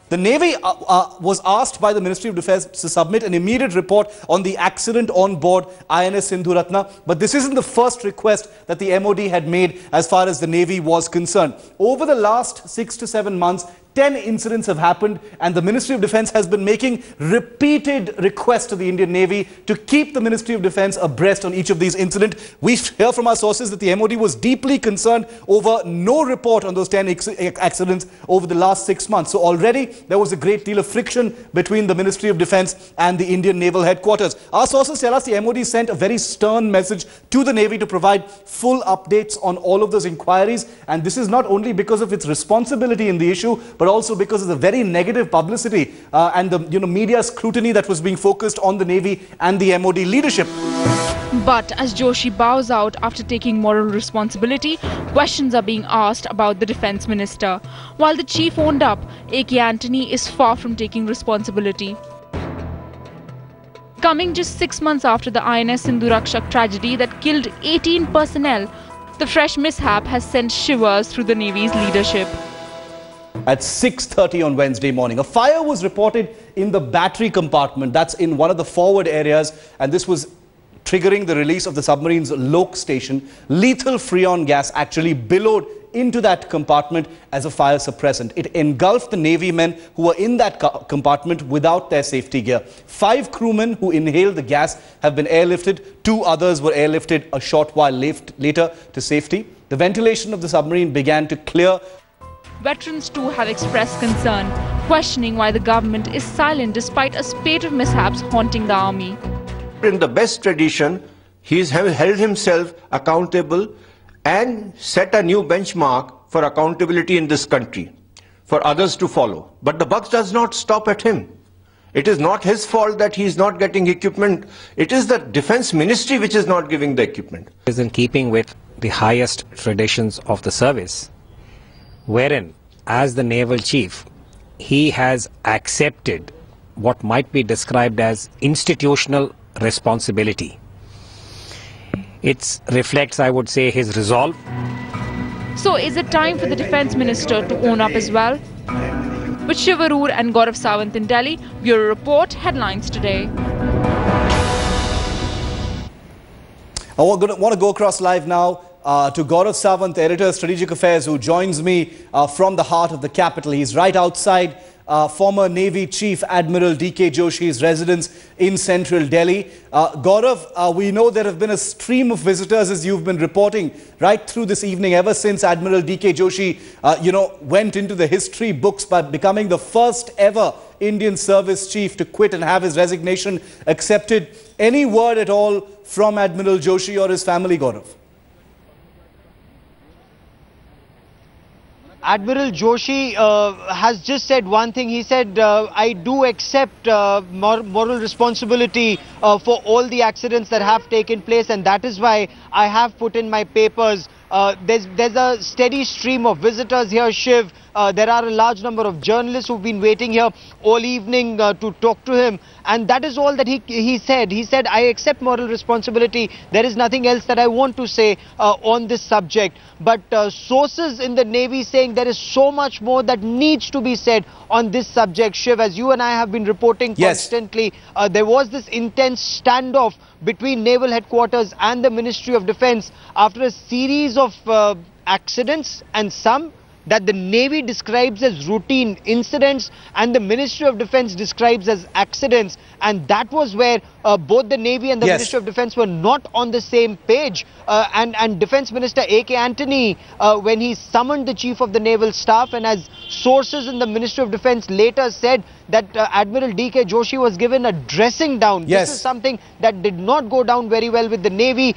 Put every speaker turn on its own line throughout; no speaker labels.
The Navy was asked by the Ministry of Defence to submit an immediate report on the accident on board INS Sindhuratna. But this isn't the first request that the MOD had made as far as the Navy was concerned. Over the last 6 to 7 months, 10 incidents have happened, and the Ministry of Defence has been making repeated requests to the Indian Navy to keep the Ministry of Defence abreast on each of these incidents. We hear from our sources that the MOD was deeply concerned over no report on those 10 accidents over the last 6 months. So already there was a great deal of friction between the Ministry of Defence and the Indian Naval Headquarters. Our sources tell us the MOD sent a very stern message to the Navy to provide full updates on all of those inquiries, and this is not only because of its responsibility in the issue, but also because of the very negative publicity and the media scrutiny that was being focused on the Navy and the MOD leadership.
But as Joshi bows out after taking moral responsibility, questions are being asked about the Defence Minister. While the chief owned up, AK Antony is far from taking responsibility. Coming just 6 months after the INS Sindhurakshak tragedy that killed 18 personnel, the fresh mishap has sent shivers through the Navy's leadership.
At 6:30 on Wednesday morning, a fire was reported in the battery compartment that's in one of the forward areas, and this was triggering the release of the submarine's Lok station. Lethal freon gas actually billowed into that compartment as a fire suppressant. It engulfed the Navy men who were in that compartment without their safety gear. 5 crewmen who inhaled the gas have been airlifted. 2 others were airlifted a short while later to safety. The ventilation of the submarine began to clear.
Veterans too have expressed concern, questioning why the government is silent despite a spate of mishaps haunting the army.
In the best tradition, he has held himself accountable and set a new benchmark for accountability in this country for others to follow. But the buck does not stop at him. It is not his fault that he is not getting equipment. It is the Defence Ministry which is not giving the equipment.
It is in keeping with the highest traditions of the service, wherein, as the naval chief, he has accepted what might be described as institutional responsibility. It reflects, I would say, his resolve.
So is it time for the Defence Minister to own up as well? With Shivarur and Gaurav Sawant in Delhi, Bureau Report, Headlines Today.
I want to go across live now to Gaurav Sawant, Editor, Strategic Affairs, who joins me from the heart of the capital. He's right outside former Navy Chief Admiral DK Joshi's residence in central Delhi. Gaurav, we know there have been a stream of visitors, as you've been reporting, right through this evening, ever since Admiral DK Joshi, went into the history books by becoming the first ever Indian service chief to quit and have his resignation accepted. Any word at all from Admiral Joshi or his family, Gaurav?
Admiral Joshi has just said one thing. He said, I do accept moral responsibility for all the accidents that have taken place, and that is why I have put in my papers. There's a steady stream of visitors here, Shiv. There are a large number of journalists who've been waiting here all evening to talk to him. And that is all that he said. He said, I accept moral responsibility. There is nothing else that I want to say on this subject. But sources in the Navy saying there is so much more that needs to be said on this subject. Shiv, as you and I have been reporting constantly, there was this intense standoff between Naval Headquarters and the Ministry of Defence after a series of accidents, and some that the Navy describes as routine incidents and the Ministry of Defence describes as accidents. And that was where both the Navy and the Ministry of Defence were not on the same page. And Defence Minister AK Antony, when he summoned the Chief of the Naval Staff, and as sources in the Ministry of Defence later said that Admiral DK Joshi was given a dressing down. This is something that did not go down very well with the Navy.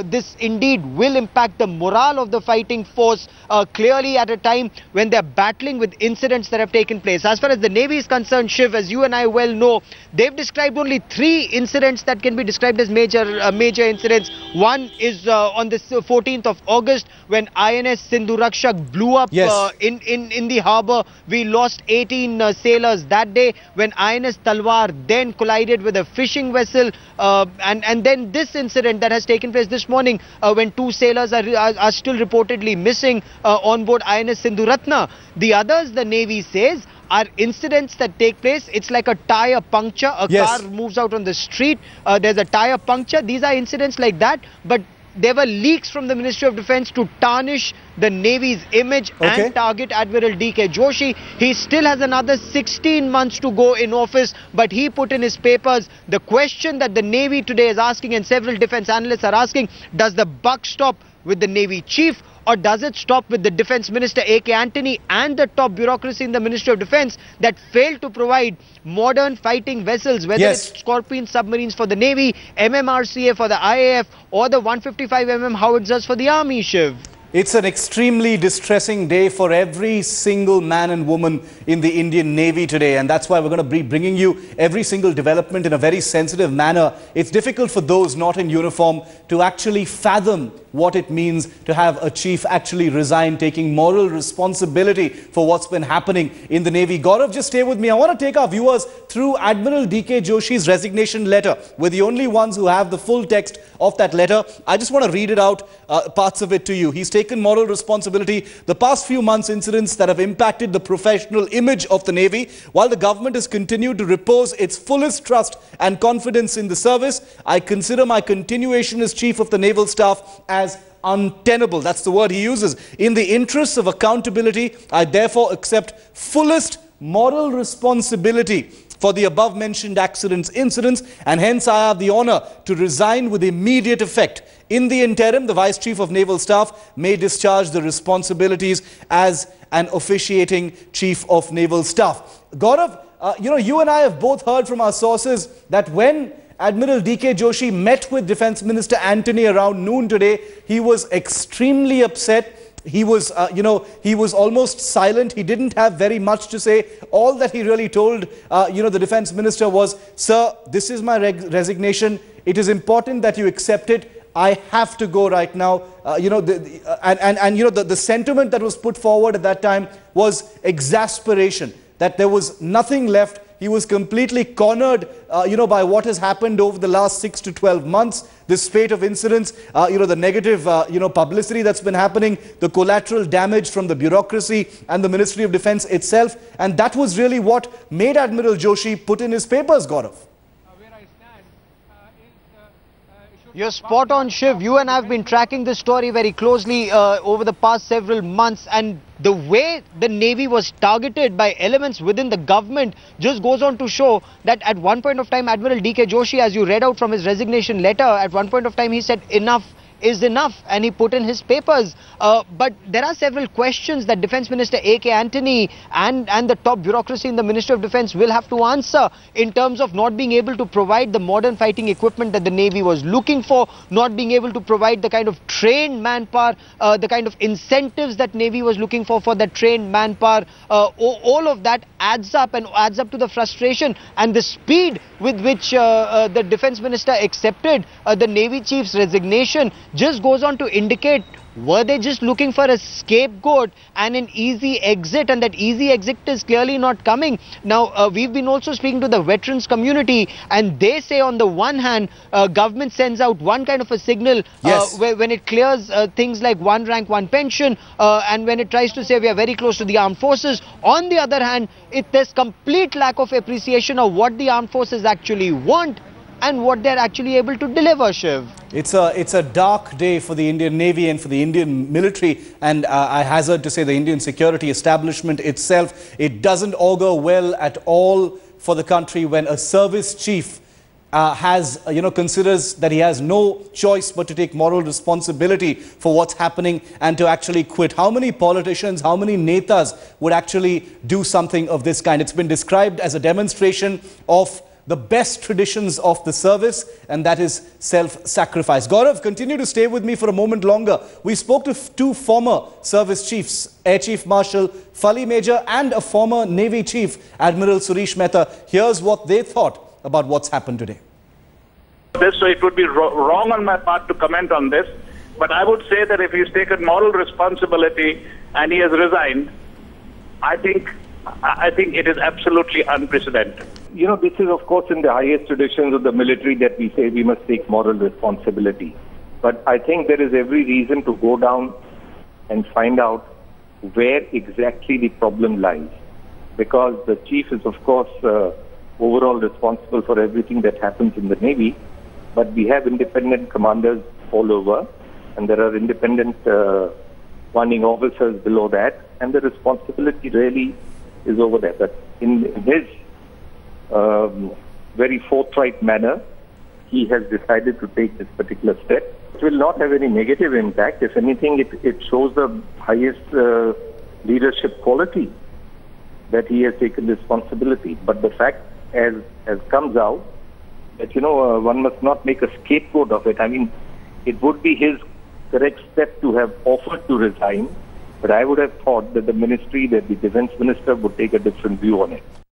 This indeed will impact the morale of the fighting force, clearly at a time when they're battling with incidents that have taken place. As far as the Navy is concerned, Shiv, as you and I well know, they've described only 3 incidents that can be described as major incidents. One is on the 14th of August when INS Sindhurakshak blew up in the harbour. We lost 18 sailors that day when INS Talwar then collided with a fishing vessel. And then this incident that has taken place this morning when 2 sailors are still reportedly missing on board INS Sindhuratna. The others, the Navy says, are incidents that take place. It's like a tire puncture. A
Yes.
car moves out on the street. There's a tire puncture. These are incidents like that. But there were leaks from the Ministry of Defence to tarnish the Navy's image and target Admiral DK Joshi. He still has another 16 months to go in office, but he put in his papers the question that the Navy today is asking, and several defence analysts are asking: does the buck stop with the Navy chief, or does it stop with the Defence Minister AK Antony and the top bureaucracy in the Ministry of Defence that failed to provide modern fighting vessels, whether it's Scorpion submarines for the Navy, MMRCA for the IAF, or the 155mm howitzers for the Army, Shiv?
It's an extremely distressing day for every single man and woman in the Indian Navy today, and that's why we're going to be bringing you every single development in a very sensitive manner. It's difficult for those not in uniform to actually fathom what it means to have a chief actually resign, taking moral responsibility for what's been happening in the Navy. Gaurav, just stay with me. I want to take our viewers through Admiral DK Joshi's resignation letter. We're the only ones who have the full text of that letter. I just want to read it out, parts of it to you. He's taken moral responsibility. The past few months, incidents that have impacted the professional image of the Navy, while the government has continued to repose its fullest trust and confidence in the service, I consider my continuation as Chief of the Naval Staff as untenable. That's the word he uses. In the interests of accountability, I therefore accept fullest moral responsibility for the above-mentioned incidents, and hence I have the honor to resign with immediate effect. In the interim, the Vice Chief of Naval Staff may discharge the responsibilities as an officiating Chief of Naval Staff. Gaurav, you and I have both heard from our sources that when Admiral DK Joshi met with Defence Minister Antony around noon today, he was extremely upset. He was, he was almost silent. He didn't have very much to say. All that he really told, the Defence Minister was, "Sir, this is my resignation. It is important that you accept it. I have to go right now." The sentiment that was put forward at that time was exasperation, that there was nothing left. He was completely cornered, by what has happened over the last 6 to 12 months. This spate of incidents, the negative, publicity that's been happening, the collateral damage from the bureaucracy and the Ministry of Defence itself. And that was really what made Admiral Joshi put in his papers, Gaurav.
You're spot on, Shiv. You and I have been tracking this story very closely over the past several months, and the way the Navy was targeted by elements within the government just goes on to show that at one point of time, Admiral DK Joshi, as you read out from his resignation letter, at one point of time he said enough is enough, and he put in his papers. But there are several questions that Defence Minister AK Antony and the top bureaucracy in the Ministry of Defence will have to answer in terms of not being able to provide the modern fighting equipment that the Navy was looking for, not being able to provide the kind of trained manpower, the kind of incentives that Navy was looking for that trained manpower. All of that adds up to the frustration and the speed with which the Defence Minister accepted the Navy Chief's resignation just goes on to indicate, were they just looking for a scapegoat and an easy exit, and that easy exit is clearly not coming. Now, we've been also speaking to the veterans community, and they say on the one hand, government sends out one kind of a signal when it clears things like one rank, one pension, and when it tries to say we are very close to the armed forces. On the other hand, there's complete lack of appreciation of what the armed forces actually want and what they're actually able to deliver, Shiv.
It's a dark day for the Indian Navy and for the Indian military, and I hazard to say the Indian security establishment itself. It doesn't augur well at all for the country when a service chief considers that he has no choice but to take moral responsibility for what's happening and to actually quit. How many politicians, how many netas would actually do something of this kind? It's been described as a demonstration of the best traditions of the service, and that is self-sacrifice. Gaurav, continue to stay with me for a moment longer. We spoke to two former service chiefs, Air Chief Marshal Fali Major and a former Navy Chief, Admiral Surish Mehta. Here's what they thought about what's happened today.
So it would be wrong on my part to comment on this, but I would say that if he's taken moral responsibility and he has resigned, I think it is absolutely unprecedented.
This is, of course, in the highest traditions of the military that we say we must take moral responsibility. But I think there is every reason to go down and find out where exactly the problem lies. because the chief is, of course, overall responsible for everything that happens in the Navy. But we have independent commanders all over, and there are independent commanding officers below that, and the responsibility really is over there. But in his very forthright manner, he has decided to take this particular step. It will not have any negative impact. If anything, it shows the highest leadership quality that he has taken responsibility. But the fact, as comes out, that, one must not make a scapegoat of it. I mean, it would be his correct step to have offered to resign, but I would have thought that the ministry, that the defense minister would take a different view on it.